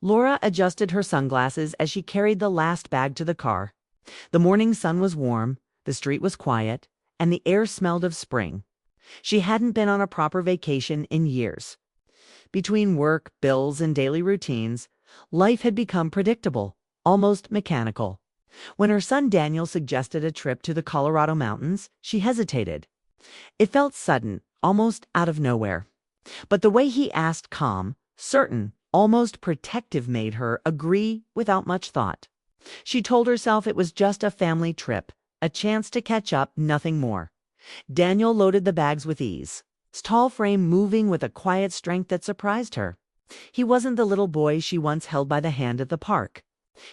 Laura adjusted her sunglasses as she carried the last bag to the car. The morning sun was warm, the street was quiet, and the air smelled of spring. She hadn't been on a proper vacation in years. Between work, bills, and daily routines, life had become predictable, almost mechanical. When her son Daniel suggested a trip to the Colorado mountains, she hesitated. It felt sudden, almost out of nowhere. But the way he asked calm, certain, almost protective made her agree without much thought. She told herself it was just a family trip, a chance to catch up, nothing more. Daniel loaded the bags with ease, his tall frame moving with a quiet strength that surprised her. He wasn't the little boy she once held by the hand at the park.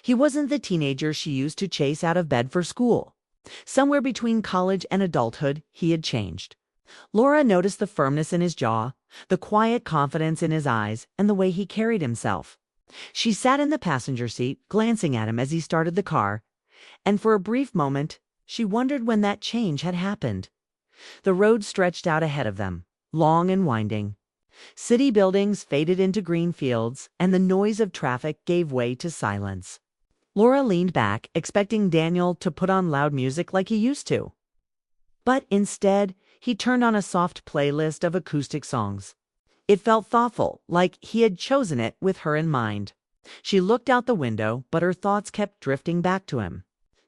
He wasn't the teenager she used to chase out of bed for school. Somewhere between college and adulthood, he had changed. Laura noticed the firmness in his jaw, the quiet confidence in his eyes, and the way he carried himself. She sat in the passenger seat, glancing at him as he started the car, and for a brief moment, she wondered when that change had happened. The road stretched out ahead of them, long and winding. City buildings faded into green fields, and the noise of traffic gave way to silence. Laura leaned back, expecting Daniel to put on loud music like he used to. But instead, he turned on a soft playlist of acoustic songs. It felt thoughtful, like he had chosen it with her in mind. She looked out the window, but her thoughts kept drifting back to him.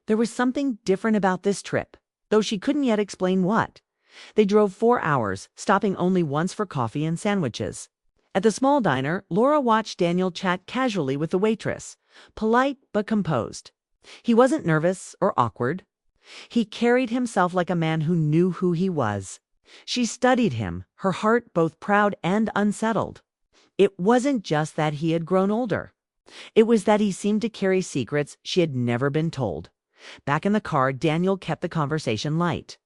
There was something different about this trip, though she couldn't yet explain what. They drove 4 hours, stopping only once for coffee and sandwiches. At the small diner, Laura watched Daniel chat casually with the waitress, polite but composed. He wasn't nervous or awkward. He carried himself like a man who knew who he was. She studied him, her heart both proud and unsettled. It wasn't just that he had grown older. It was that he seemed to carry secrets she had never been told. Back in the car, Daniel kept the conversation light.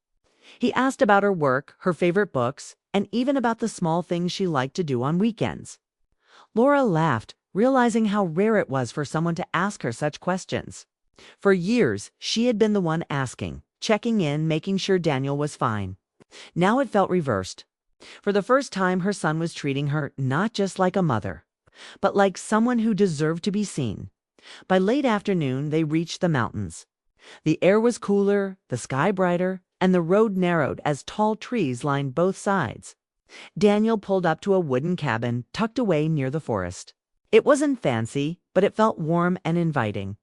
He asked about her work, her favorite books, and even about the small things she liked to do on weekends. Laura laughed, realizing how rare it was for someone to ask her such questions. For years, she had been the one asking, checking in, making sure Daniel was fine. Now it felt reversed. For the first time, her son was treating her not just like a mother, but like someone who deserved to be seen. By late afternoon, they reached the mountains. The air was cooler, the sky brighter, and the road narrowed as tall trees lined both sides. Daniel pulled up to a wooden cabin tucked away near the forest. It wasn't fancy, but it felt warm and inviting.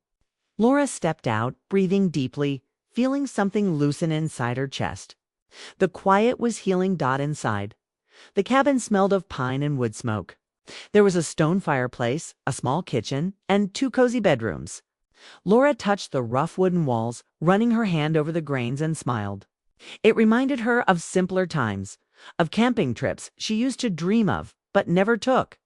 Laura stepped out, breathing deeply, feeling something loosen inside her chest. The quiet was healing inside. The cabin smelled of pine and wood smoke. There was a stone fireplace, a small kitchen, and 2 cozy bedrooms. Laura touched the rough wooden walls, running her hand over the grains, and smiled. It reminded her of simpler times, of camping trips she used to dream of, but never took.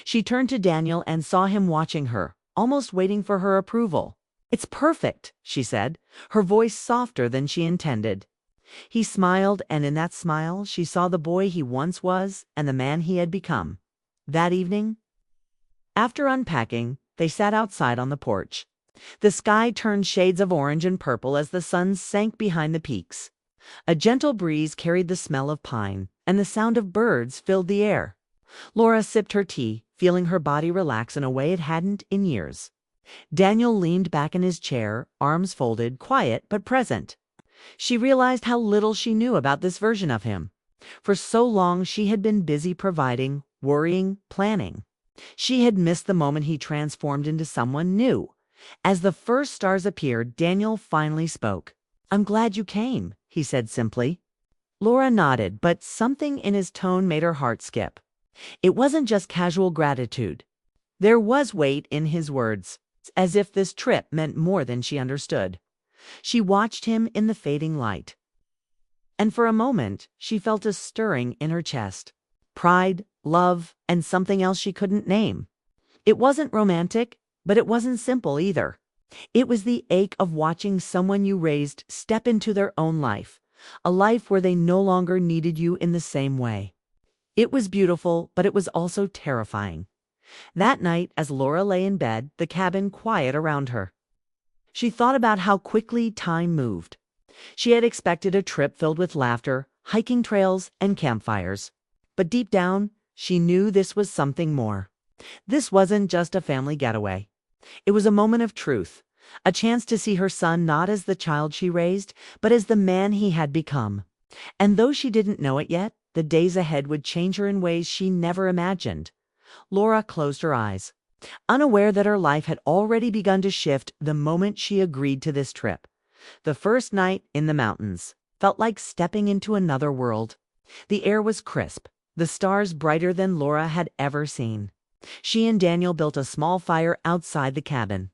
She turned to Daniel and saw him watching her, almost waiting for her approval. "It's perfect," she said, her voice softer than she intended. He smiled, and in that smile she saw the boy he once was and the man he had become. That evening, after unpacking, they sat outside on the porch. The sky turned shades of orange and purple as the sun sank behind the peaks. A gentle breeze carried the smell of pine, and the sound of birds filled the air. Laura sipped her tea, feeling her body relax in a way it hadn't in years. Daniel leaned back in his chair, arms folded, quiet but present. She realized how little she knew about this version of him. For so long she had been busy providing, worrying, planning. She had missed the moment he transformed into someone new. As the first stars appeared, Daniel finally spoke. "I'm glad you came," he said simply. Laura nodded, but something in his tone made her heart skip. It wasn't just casual gratitude. There was weight in his words, as if this trip meant more than she understood. She watched him in the fading light, and for a moment she felt a stirring in her chest. Pride, love, and something else she couldn't name. It wasn't romantic, but it wasn't simple either. It was the ache of watching someone you raised step into their own life, a life where they no longer needed you in the same way. It was beautiful, but it was also terrifying. That night, as Laura lay in bed, the cabin quiet around her, she thought about how quickly time moved. She had expected a trip filled with laughter, hiking trails, and campfires. But deep down, she knew this was something more. This wasn't just a family getaway. It was a moment of truth, a chance to see her son not as the child she raised, but as the man he had become. And though she didn't know it yet, the days ahead would change her in ways she never imagined. Laura closed her eyes, unaware that her life had already begun to shift the moment she agreed to this trip. The first night in the mountains felt like stepping into another world. The air was crisp, the stars brighter than Laura had ever seen. She and Daniel built a small fire outside the cabin,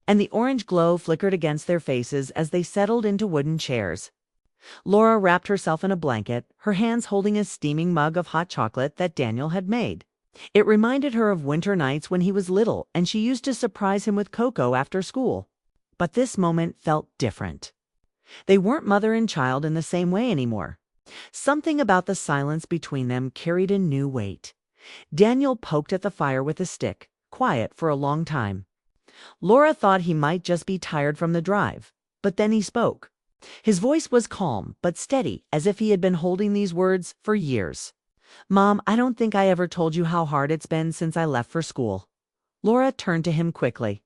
and the orange glow flickered against their faces as they settled into wooden chairs. Laura wrapped herself in a blanket, her hands holding a steaming mug of hot chocolate that Daniel had made. It reminded her of winter nights when he was little and she used to surprise him with cocoa after school. But this moment felt different. They weren't mother and child in the same way anymore. Something about the silence between them carried a new weight. Daniel poked at the fire with a stick, quiet for a long time. Laura thought he might just be tired from the drive, but then he spoke. His voice was calm but steady, as if he had been holding these words for years. "Mom, I don't think I ever told you how hard it's been since I left for school." Laura turned to him quickly,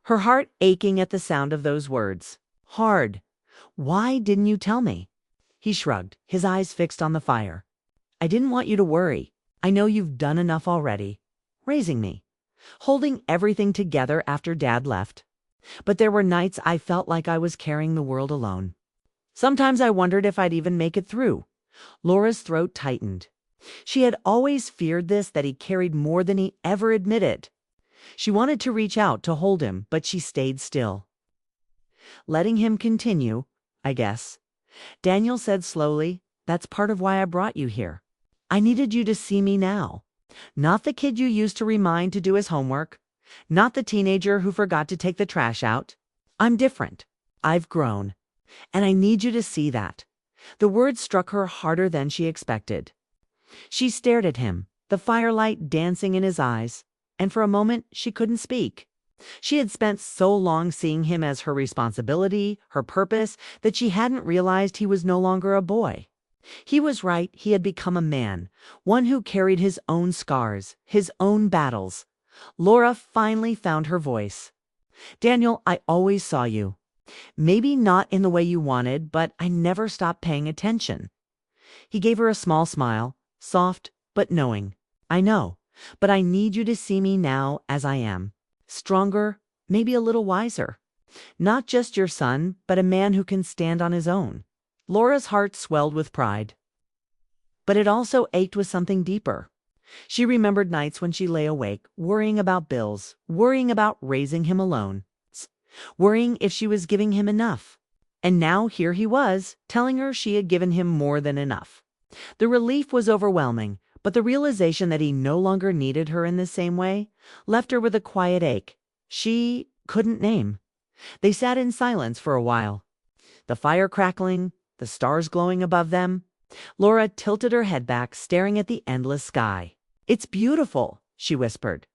her heart aching at the sound of those words. "Hard. Why didn't you tell me?" He shrugged, his eyes fixed on the fire. "I didn't want you to worry. I know you've done enough already, raising me, holding everything together after Dad left. But there were nights I felt like I was carrying the world alone. Sometimes I wondered if I'd even make it through." Laura's throat tightened. She had always feared this, that he carried more than he ever admitted. She wanted to reach out to hold him, but she stayed still, letting him continue. "I guess," Daniel said slowly, "that's part of why I brought you here. I needed you to see me now. Not the kid you used to remind to do his homework. Not the teenager who forgot to take the trash out. I'm different. I've grown. And I need you to see that." The words struck her harder than she expected. She stared at him, the firelight dancing in his eyes, and for a moment she couldn't speak. She had spent so long seeing him as her responsibility, her purpose, that she hadn't realized he was no longer a boy. He was right, he had become a man, one who carried his own scars, his own battles. Laura finally found her voice. "Daniel, I always saw you. Maybe not in the way you wanted, but I never stopped paying attention." He gave her a small smile, soft but knowing. "I know, but I need you to see me now as I am. Stronger, maybe a little wiser. Not just your son, but a man who can stand on his own." Laura's heart swelled with pride, but it also ached with something deeper. She remembered nights when she lay awake, worrying about bills, worrying about raising him alone, worrying if she was giving him enough. And now here he was, telling her she had given him more than enough. The relief was overwhelming, but the realization that he no longer needed her in the same way left her with a quiet ache she couldn't name. They sat in silence for a while, the fire crackling, the stars glowing above them. Laura tilted her head back, staring at the endless sky. "It's beautiful," she whispered.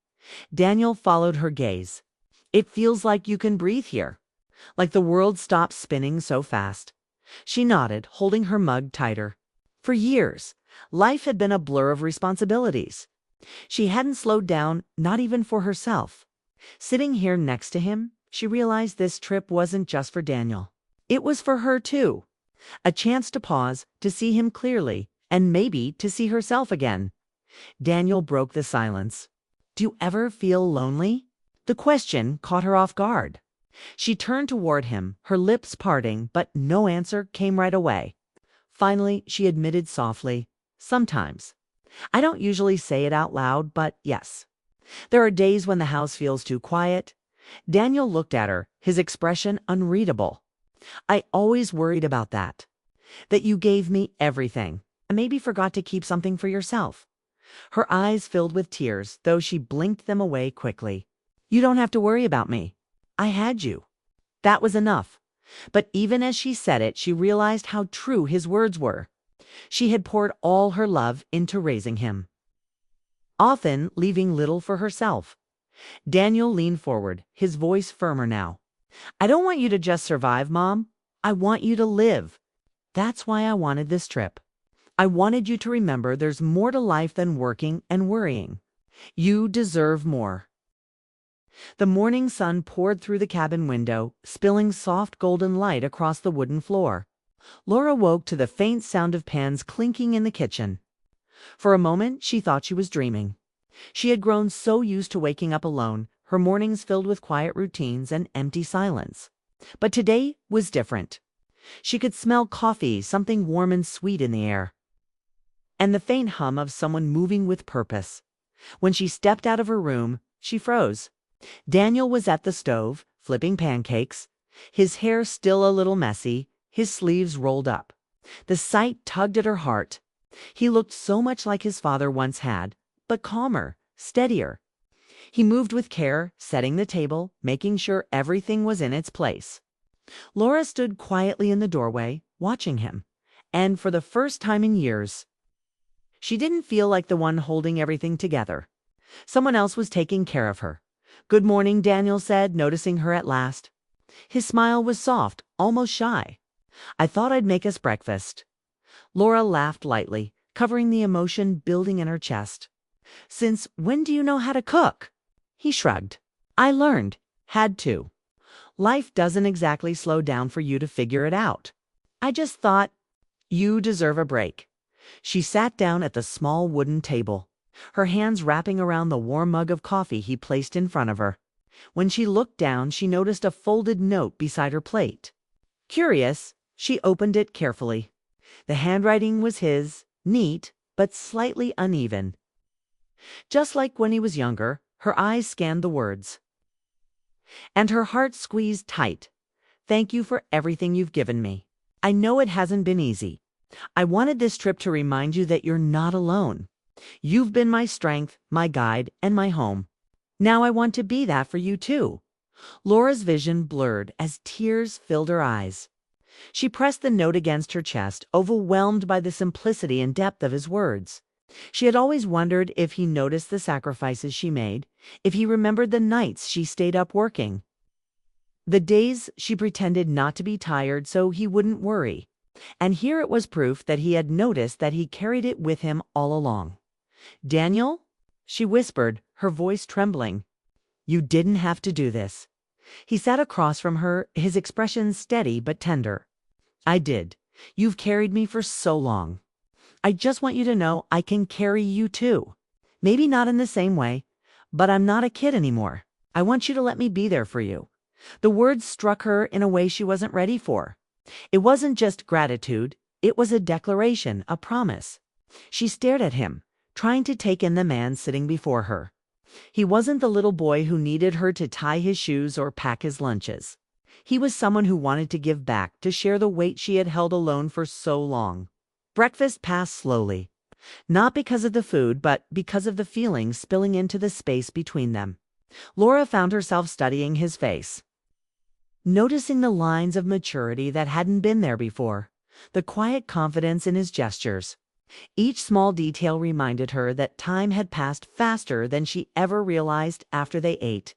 Daniel followed her gaze. "It feels like you can breathe here, like the world stopped spinning so fast." She nodded, holding her mug tighter. For years, life had been a blur of responsibilities. She hadn't slowed down, not even for herself. Sitting here next to him, she realized this trip wasn't just for Daniel. It was for her too. A chance to pause, to see him clearly, and maybe to see herself again. Daniel broke the silence. "Do you ever feel lonely?" The question caught her off guard. She turned toward him, her lips parting, but no answer came right away. Finally, she admitted softly, "Sometimes. I don't usually say it out loud, but yes. There are days when the house feels too quiet." Daniel looked at her, his expression unreadable. "I always worried about that. That you gave me everything, and maybe forgot to keep something for yourself." Her eyes filled with tears, though she blinked them away quickly. "You don't have to worry about me. I had you." That was enough. But even as she said it, she realized how true his words were. She had poured all her love into raising him, often leaving little for herself. Daniel leaned forward, his voice firmer now. "I don't want you to just survive, Mom. I want you to live. That's why I wanted this trip." I wanted you to remember there's more to life than working and worrying. You deserve more." The morning sun poured through the cabin window, spilling soft golden light across the wooden floor. Laura woke to the faint sound of pans clinking in the kitchen. For a moment, she thought she was dreaming. She had grown so used to waking up alone, her mornings filled with quiet routines and empty silence. But today was different. She could smell coffee, something warm and sweet in the air, and the faint hum of someone moving with purpose. When she stepped out of her room, she froze. Daniel was at the stove, flipping pancakes, his hair still a little messy, his sleeves rolled up. The sight tugged at her heart. He looked so much like his father once had, but calmer, steadier. He moved with care, setting the table, making sure everything was in its place. Laura stood quietly in the doorway, watching him, and for the first time in years, she didn't feel like the one holding everything together. Someone else was taking care of her. "Good morning," Daniel said, noticing her at last. His smile was soft, almost shy. "I thought I'd make us breakfast." Laura laughed lightly, covering the emotion building in her chest. "Since when do you know how to cook?" He shrugged. "I learned. Had to. Life doesn't exactly slow down for you to figure it out. I just thought you deserve a break." She sat down at the small wooden table, her hands wrapping around the warm mug of coffee he placed in front of her. When she looked down, she noticed a folded note beside her plate. Curious, she opened it carefully. The handwriting was his, neat, but slightly uneven. Just like when he was younger, her eyes scanned the words, and her heart squeezed tight. "Thank you for everything you've given me. I know it hasn't been easy. I wanted this trip to remind you that you're not alone. You've been my strength, my guide, and my home. Now I want to be that for you too." Laura's vision blurred as tears filled her eyes. She pressed the note against her chest, overwhelmed by the simplicity and depth of his words. She had always wondered if he noticed the sacrifices she made, if he remembered the nights she stayed up working, the days she pretended not to be tired so he wouldn't worry. And here it was proof that he had noticed, that he carried it with him all along. "Daniel," she whispered, her voice trembling, "you didn't have to do this." He sat across from her, his expression steady but tender. "I did. You've carried me for so long. I just want you to know I can carry you too. Maybe not in the same way, but I'm not a kid anymore. I want you to let me be there for you." The words struck her in a way she wasn't ready for. It wasn't just gratitude, it was a declaration, a promise. She stared at him, trying to take in the man sitting before her. He wasn't the little boy who needed her to tie his shoes or pack his lunches. He was someone who wanted to give back, to share the weight she had held alone for so long. Breakfast passed slowly, not because of the food, but because of the feelings spilling into the space between them. Laura found herself studying his face, noticing the lines of maturity that hadn't been there before, the quiet confidence in his gestures. Each small detail reminded her that time had passed faster than she ever realized after they ate.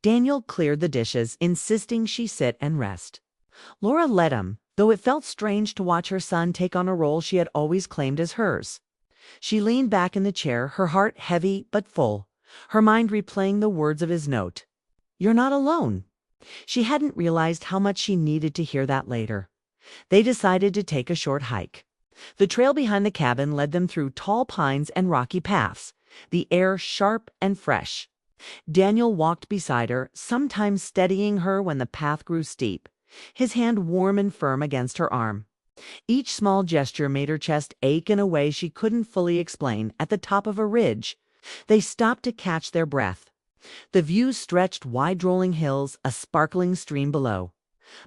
Daniel cleared the dishes, insisting she sit and rest. Laura let him, though it felt strange to watch her son take on a role she had always claimed as hers. She leaned back in the chair, her heart heavy but full, her mind replaying the words of his note. "You're not alone." She hadn't realized how much she needed to hear that later. They decided to take a short hike. The trail behind the cabin led them through tall pines and rocky paths, the air sharp and fresh. Daniel walked beside her, sometimes steadying her when the path grew steep, his hand warm and firm against her arm. Each small gesture made her chest ache in a way she couldn't fully explain. At the top of a ridge, they stopped to catch their breath. The view stretched wide rolling hills, a sparkling stream below.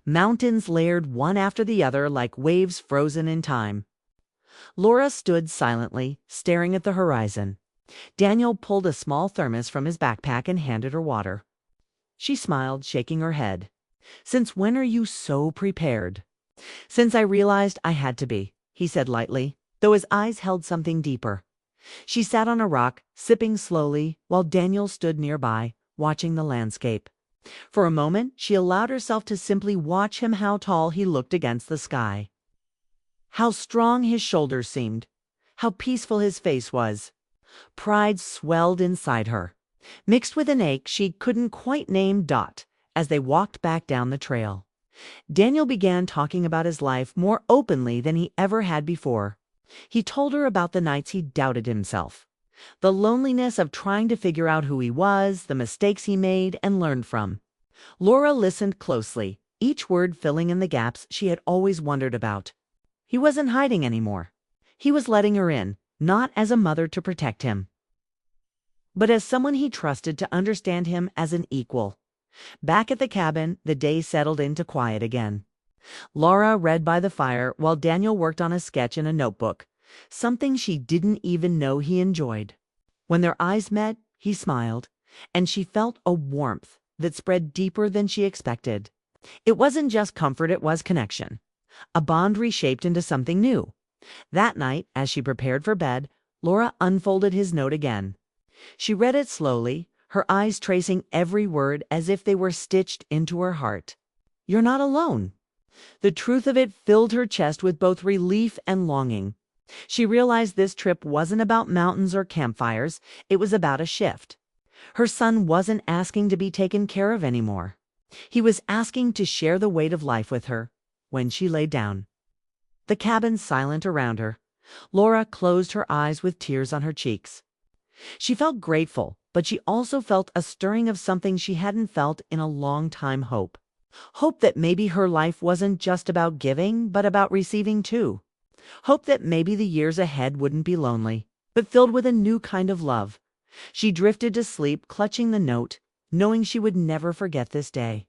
Mountains layered one after the other like waves frozen in time. Laura stood silently, staring at the horizon. Daniel pulled a small thermos from his backpack and handed her water. She smiled, shaking her head. "Since when are you so prepared?" "Since I realized I had to be," he said lightly, though his eyes held something deeper. She sat on a rock, sipping slowly, while Daniel stood nearby, watching the landscape. For a moment, she allowed herself to simply watch him, how tall he looked against the sky. How strong his shoulders seemed. How peaceful his face was. Pride swelled inside her, mixed with an ache she couldn't quite name. As they walked back down the trail, Daniel began talking about his life more openly than he ever had before. He told her about the nights he doubted himself, the loneliness of trying to figure out who he was, the mistakes he made and learned from. Laura listened closely, each word filling in the gaps she had always wondered about. He wasn't hiding anymore. He was letting her in, not as a mother to protect him, but as someone he trusted to understand him as an equal. Back at the cabin, the day settled into quiet again. Laura read by the fire while Daniel worked on a sketch in a notebook, something she didn't even know he enjoyed. When their eyes met, he smiled, and she felt a warmth that spread deeper than she expected. It wasn't just comfort, it was connection. A bond reshaped into something new. That night, as she prepared for bed, Laura unfolded his note again. She read it slowly, her eyes tracing every word as if they were stitched into her heart. "You're not alone." The truth of it filled her chest with both relief and longing. She realized this trip wasn't about mountains or campfires, it was about a shift. Her son wasn't asking to be taken care of anymore. He was asking to share the weight of life with her. When she lay down, the cabin silent around her, Laura closed her eyes with tears on her cheeks. She felt grateful, but she also felt a stirring of something she hadn't felt in a long time: hope. Hope that maybe her life wasn't just about giving, but about receiving too. Hope that maybe the years ahead wouldn't be lonely, but filled with a new kind of love. She drifted to sleep, clutching the note, knowing she would never forget this day.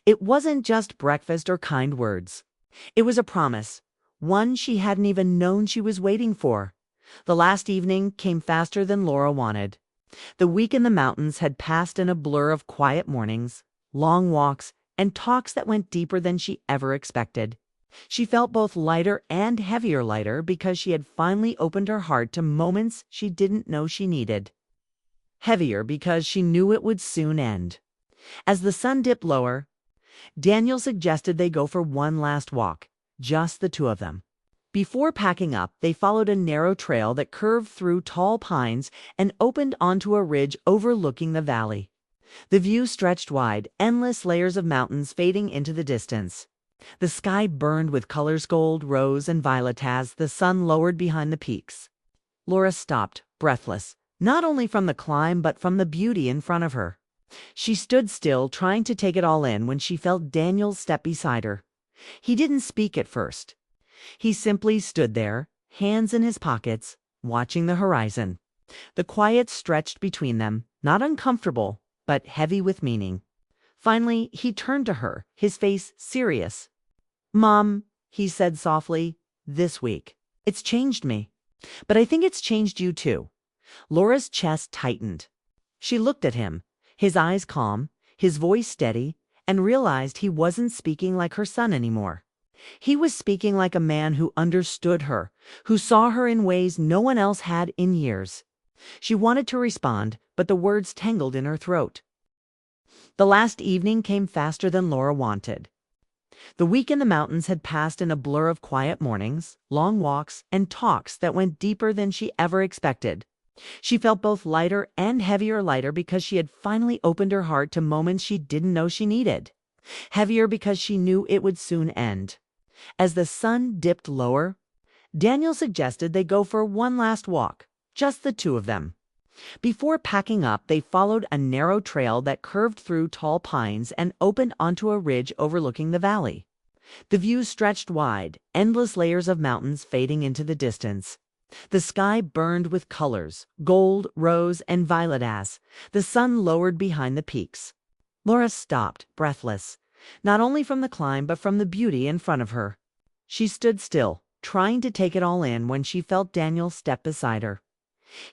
It wasn't just breakfast or kind words. It was a promise, one she hadn't even known she was waiting for. The last evening came faster than Laura wanted. The week in the mountains had passed in a blur of quiet mornings, long walks, and talks that went deeper than she ever expected. She felt both lighter and heavier lighter because she had finally opened her heart to moments she didn't know she needed. Heavier because she knew it would soon end. As the sun dipped lower, Daniel suggested they go for one last walk, just the two of them. Before packing up, they followed a narrow trail that curved through tall pines and opened onto a ridge overlooking the valley. The view stretched wide, endless layers of mountains fading into the distance. The sky burned with colors: gold, rose, and violet as the sun lowered behind the peaks. Laura stopped, breathless, not only from the climb but from the beauty in front of her. She stood still, trying to take it all in, when she felt Daniel step beside her. He didn't speak at first. He simply stood there, hands in his pockets, watching the horizon. The quiet stretched between them, not uncomfortable, but heavy with meaning. Finally, he turned to her, his face serious. "Mom," he said softly, "this week, it's changed me. But I think it's changed you too." Laura's chest tightened. She looked at him, his eyes calm, his voice steady, and realized he wasn't speaking like her son anymore. He was speaking like a man who understood her, who saw her in ways no one else had in years. She wanted to respond, but the words tangled in her throat. The last evening came faster than Laura wanted. The week in the mountains had passed in a blur of quiet mornings, long walks, and talks that went deeper than she ever expected. She felt both lighter and heavier: lighter because she had finally opened her heart to moments she didn't know she needed. Heavier because she knew it would soon end. As the sun dipped lower, Daniel suggested they go for one last walk, just the two of them. Before packing up, they followed a narrow trail that curved through tall pines and opened onto a ridge overlooking the valley. The view stretched wide, endless layers of mountains fading into the distance. The sky burned with colors: gold, rose, and violet as the sun lowered behind the peaks. Laura stopped, breathless, not only from the climb but from the beauty in front of her. She stood still, trying to take it all in, when she felt Daniel step beside her.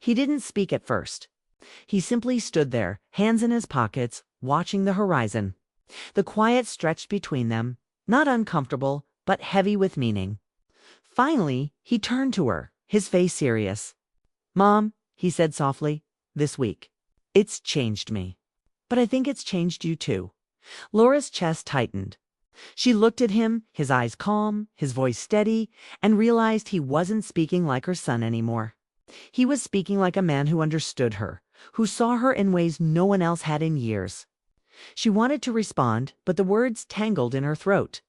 He didn't speak at first. He simply stood there, hands in his pockets, watching the horizon. The quiet stretched between them, not uncomfortable, but heavy with meaning. Finally, he turned to her, his face serious. "Mom," he said softly, "this week, it's changed me. But I think it's changed you too." Laura's chest tightened. She looked at him, his eyes calm, his voice steady, and realized he wasn't speaking like her son anymore. He was speaking like a man who understood her, who saw her in ways no one else had in years. She wanted to respond, but the words tangled in her throat.